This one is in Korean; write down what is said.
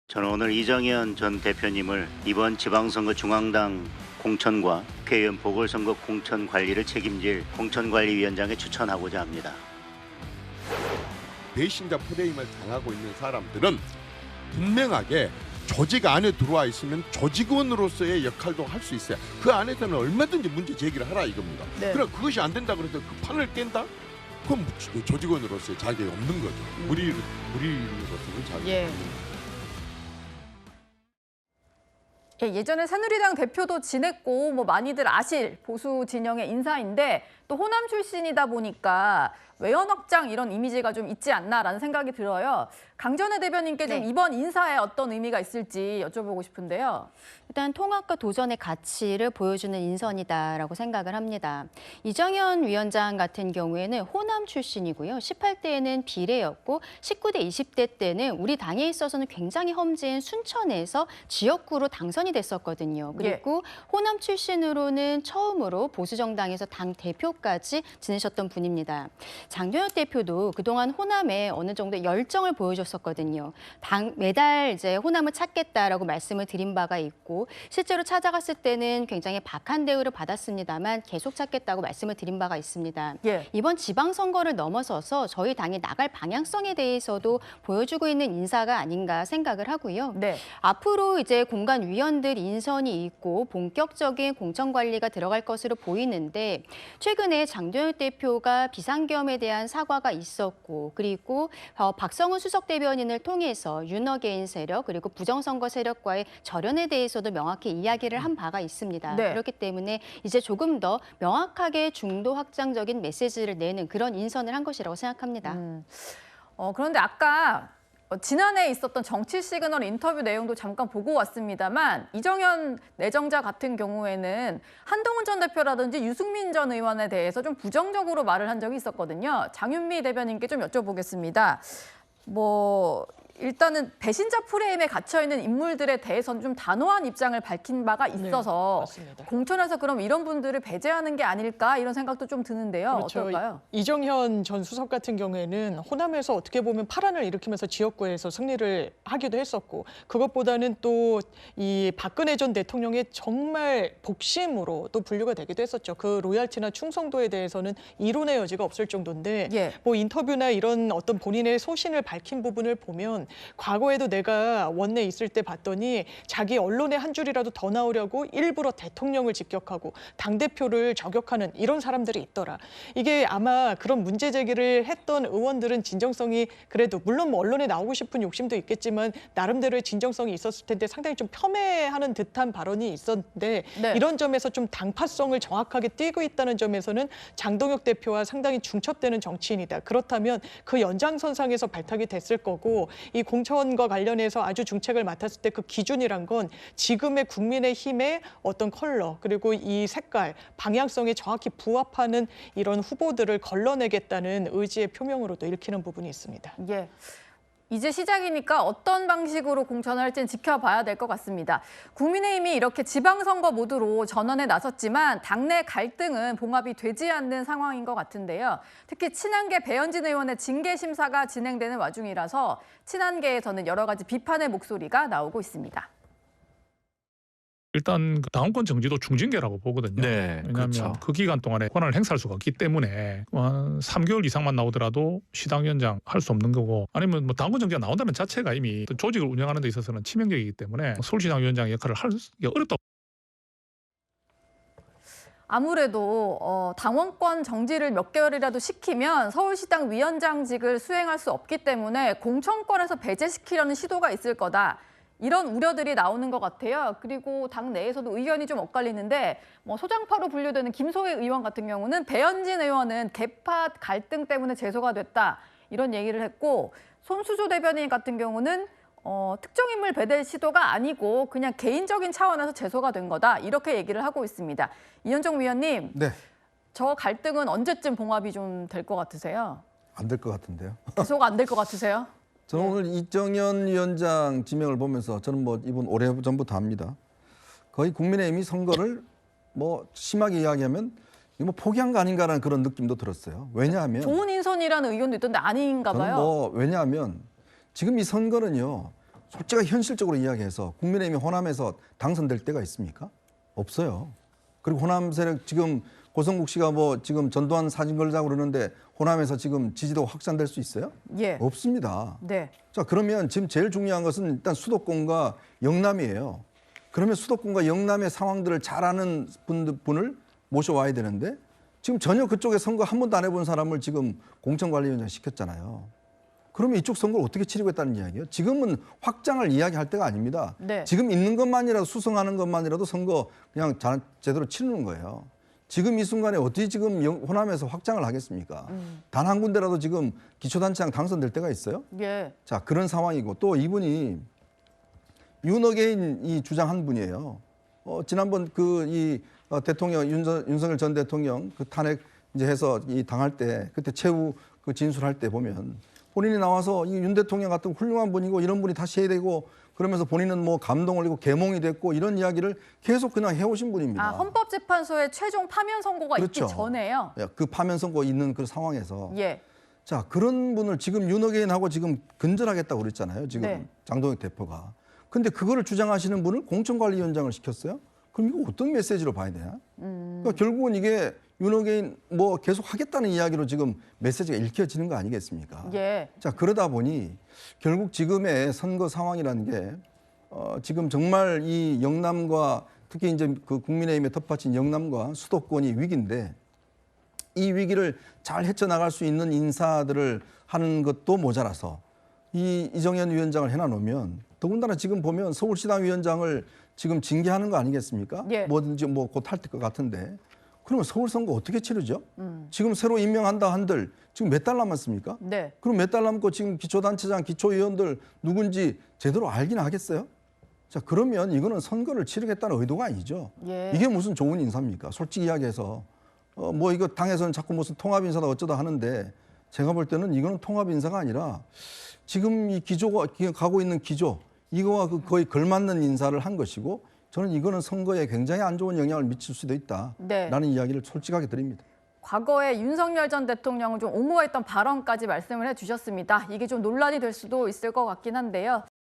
저는 오늘 이정현 전 대표님을 이번 지방선거 중앙당 공천과 국회의원 보궐선거 공천 관리를 책임질 공천관리위원장에 추천하고자 합니다. 배신자 프레임을 당하고 있는 사람들은 분명하게 조직 안에 들어와 있으면 조직원으로서의 역할도 할 수 있어요. 그 안에서는 얼마든지 문제 제기를 하라 이겁니다. 네. 그럼 그것이 안 된다 그래서 그 판을 깬다? 그럼 조직원으로서의 자격이 없는 거죠. 무리로서는 자격이 예. 없는 거죠. 예전에 새누리당 대표도 지냈고 뭐 많이들 아실 보수 진영의 인사인데 또 호남 출신이다 보니까 외연 확장 이런 이미지가 좀 있지 않나라는 생각이 들어요. 강전혜 대변인께 좀 네. 이번 인사에 어떤 의미가 있을지 여쭤보고 싶은데요. 일단 통합과 도전의 가치를 보여주는 인선이다라고 생각을 합니다. 이정현 위원장 같은 경우에는 호남 출신이고요. 18대에는 비례였고 19대, 20대 때는 우리 당에 있어서는 굉장히 험지인 순천에서 지역구로 당선이 됐었거든요. 그리고 호남 출신으로는 처음으로 보수정당에서 당 대표까지 지내셨던 분입니다. 장도혁 대표도 그동안 호남에 어느 정도 열정을 보여줬었거든요. 매달 이제 호남을 찾겠다라고 말씀을 드린 바가 있고 실제로 찾아갔을 때는 굉장히 박한 대우를 받았습니다만 계속 찾겠다고 말씀을 드린 바가 있습니다. 예. 이번 지방선거를 넘어서서 저희 당이 나갈 방향성에 대해서도 보여주고 있는 인사가 아닌가 생각을 하고요. 네. 앞으로 이제 공관위원들 인선이 있고 본격적인 공천관리가 들어갈 것으로 보이는데 최근에 장도혁 대표가 비상계엄에 대한 사과가 있었고 그리고 박성훈 수석 대변인을 통해서 윤허개인 세력 그리고 부정선거 세력과의 절연에 대해서도 명확히 이야기를 한 바가 있습니다. 네. 그렇기 때문에 이제 조금 더 명확하게 중도 확장적인 메시지를 내는 그런 인선을 한 것이라고 생각합니다. 그런데 아까 지난해 있었던 정치 시그널 인터뷰 내용도 잠깐 보고 왔습니다만 이정현 내정자 같은 경우에는 한동훈 전 대표라든지 유승민 전 의원에 대해서 좀 부정적으로 말을 한 적이 있었거든요. 장윤미 대변인께 좀 여쭤보겠습니다. 일단은 배신자 프레임에 갇혀있는 인물들에 대해서는 좀 단호한 입장을 밝힌 바가 있어서 맞습니다. 공천에서 그럼 이런 분들을 배제하는 게 아닐까 이런 생각도 좀 드는데요. 그렇죠. 어떨까요? 이정현 전 수석 같은 경우에는 호남에서 어떻게 보면 파란을 일으키면서 지역구에서 승리를 하기도 했었고 그것보다는 또 이 박근혜 전 대통령의 정말 복심으로 또 분류가 되기도 했었죠. 그 로얄티나 충성도에 대해서는 이론의 여지가 없을 정도인데 예. 인터뷰나 이런 어떤 본인의 소신을 밝힌 부분을 보면 과거에도 내가 원내에 있을 때 봤더니 자기 언론에 한 줄이라도 더 나오려고 일부러 대통령을 직격하고 당대표를 저격하는 이런 사람들이 있더라. 이게 아마 그런 문제 제기를 했던 의원들은 진정성이 그래도 물론 언론에 나오고 싶은 욕심도 있겠지만 나름대로의 진정성이 있었을 텐데 상당히 좀 폄훼하는 듯한 발언이 있었는데 네. 이런 점에서 좀 당파성을 정확하게 띄고 있다는 점에서는 장동혁 대표와 상당히 중첩되는 정치인이다. 그렇다면 그 연장선상에서 발탁이 됐을 거고 이 공천과 관련해서 아주 중책을 맡았을 때 그 기준이란 건 지금의 국민의힘의 어떤 컬러 그리고 이 색깔, 방향성에 정확히 부합하는 이런 후보들을 걸러내겠다는 의지의 표명으로도 읽히는 부분이 있습니다. 예. 이제 시작이니까 어떤 방식으로 공천을 할지는 지켜봐야 될 것 같습니다. 국민의힘이 이렇게 지방선거 모드로 전원에 나섰지만 당내 갈등은 봉합이 되지 않는 상황인 것 같은데요. 특히 친한계 배현진 의원의 징계 심사가 진행되는 와중이라서 친한계에서는 여러 가지 비판의 목소리가 나오고 있습니다. 일단 그 당원권 정지도 중징계라고 보거든요. 네, 왜냐하면 그렇죠. 그 기간 동안에 권한을 행사할 수가 없기 때문에 3개월 이상만 나오더라도 시당위원장 할 수 없는 거고 아니면 당원권 정지가 나온다는 자체가 이미 조직을 운영하는 데 있어서는 치명적이기 때문에 서울시당위원장 역할을 하기 어렵다고. 아무래도 당원권 정지를 몇 개월이라도 시키면 서울시당 위원장직을 수행할 수 없기 때문에 공천권에서 배제시키려는 시도가 있을 거다. 이런 우려들이 나오는 것 같아요. 그리고 당 내에서도 의견이 좀 엇갈리는데 소장파로 분류되는 김소혜 의원 같은 경우는 배현진 의원은 계파 갈등 때문에 제소가 됐다. 이런 얘기를 했고 손수조 대변인 같은 경우는 특정 인물 배제 시도가 아니고 그냥 개인적인 차원에서 제소가 된 거다. 이렇게 얘기를 하고 있습니다. 이현정 위원님, 네, 저 갈등은 언제쯤 봉합이 좀 될 것 같으세요? 안 될 것 같은데요. 제소가 안 될 것 같으세요? 저는 오늘 이정현 위원장 지명을 보면서 저는 이분 오래전부터 압니다. 거의 국민의힘이 선거를 심하게 이야기하면 이거 포기한 거 아닌가라는 그런 느낌도 들었어요. 왜냐하면 좋은 인선이라는 의견도 있던데 아닌가 봐요. 저는 왜냐하면 지금 이 선거는요 솔직하게 현실적으로 이야기해서 국민의힘이 호남에서 당선될 때가 있습니까? 없어요. 그리고 호남 세력 지금 고성국 씨가 뭐 지금 전두환 사진 걸자고 그러는데 호남에서 지금 지지도가 확산될 수 있어요? 예. 없습니다. 네. 자, 그러면 지금 제일 중요한 것은 일단 수도권과 영남이에요. 그러면 수도권과 영남의 상황들을 잘 아는 분을 모셔와야 되는데 지금 전혀 그쪽에 선거 한 번도 안 해본 사람을 지금 공천관리위원장 시켰잖아요. 그러면 이쪽 선거를 어떻게 치르겠다는 이야기예요? 지금은 확장을 이야기할 때가 아닙니다. 네. 지금 있는 것만이라도 수성하는 것만이라도 선거 그냥 제대로 치르는 거예요. 지금 이 순간에 어떻게 지금 호남에서 확장을 하겠습니까? 단 한 군데라도 지금 기초단체장 당선될 때가 있어요? 예. 자, 그런 상황이고 또 이분이 윤어게인이 주장한 분이에요. 지난번 대통령 윤석열 전 대통령 그 탄핵 이제 해서 당할 때 그때 최후 그 진술할 때 보면 본인이 나와서 이 윤 대통령 같은 훌륭한 분이고 이런 분이 다시 해야 되고 그러면서 본인은 뭐 감동을 흘리고 계몽이 됐고 이런 이야기를 계속 그냥 해오신 분입니다. 아, 헌법재판소의 최종 파면 선고가 그렇죠. 있기 전에요. 그 파면 선고 있는 그 상황에서 예. 자, 그런 분을 지금 윤어게인하고 지금 근절하겠다고 그랬잖아요. 지금 네. 장동혁 대표가. 근데 그거를 주장하시는 분을 공천관리위원장을 시켰어요? 그럼 이거 어떤 메시지로 봐야 되나? 그러니까 결국은 이게 윤어게인 뭐 계속 하겠다는 이야기로 지금 메시지가 읽혀지는 거 아니겠습니까? 예. 자, 그러다 보니 결국 지금의 선거 상황이라는 게 지금 정말 이 영남과 특히 이제 그 국민의힘에 텃밭인 영남과 수도권이 위기인데 이 위기를 잘 헤쳐나갈 수 있는 인사들을 하는 것도 모자라서 이정현 위원장을 해놔놓으면 더군다나 지금 보면 서울시당 위원장을 지금 징계하는 거 아니겠습니까? 예. 뭐든지 뭐 곧 할 것 같은데 그러면 서울 선거 어떻게 치르죠? 지금 새로 임명한다 한들 지금 몇 달 남았습니까? 네. 그럼 몇 달 남고 지금 기초단체장, 기초위원들 누군지 제대로 알긴 하겠어요? 자, 그러면 이거는 선거를 치르겠다는 의도가 아니죠. 예. 이게 무슨 좋은 인사입니까? 솔직히 이야기해서 뭐 이거 당에서는 자꾸 무슨 통합 인사다 어쩌다 하는데 제가 볼 때는 이거는 통합 인사가 아니라 지금 이 기조가 가고 있는 기조 이거와 거의 걸맞는 인사를 한 것이고 저는 이거는 선거에 굉장히 안 좋은 영향을 미칠 수도 있다라는 네. 이야기를 솔직하게 드립니다. 과거에 윤석열 전 대통령은 좀 옹호했던 발언까지 말씀을 해주셨습니다. 이게 좀 논란이 될 수도 있을 것 같긴 한데요.